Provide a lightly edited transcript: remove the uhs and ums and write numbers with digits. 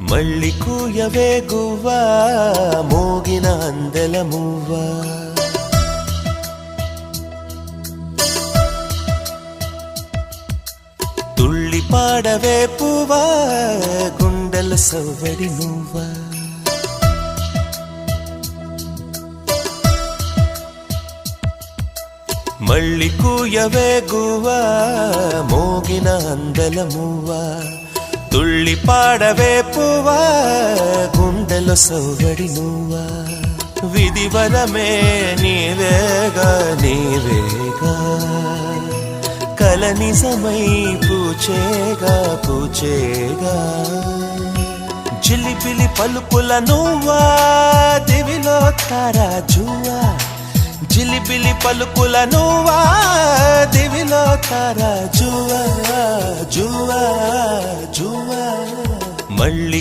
మళ్ళీ కూయవే గువ్వా మోగిన అందెల మువ్వా తుళ్ళి పాడవే పువ్వా గుండెల సవ్వడి నువ్వా మళ్ళీ కూయవే గువ్వా మోగిన అందెల మువ్వా తుళ్ళి పాడవే పువ్వా గుండెలో సవ్వడి నువ్వా విధివరమే నీవేగా నీవేగా కల నిజమై పూచేగా పూచేగా జిలిబిలి పలుకుల నువ్వా దివిలో తారా జువ్వా జిలిబిలి పలుకుల నువ్వా దివిలో తారా జువ్వా జువ్వా జువ్వా మళ్ళీ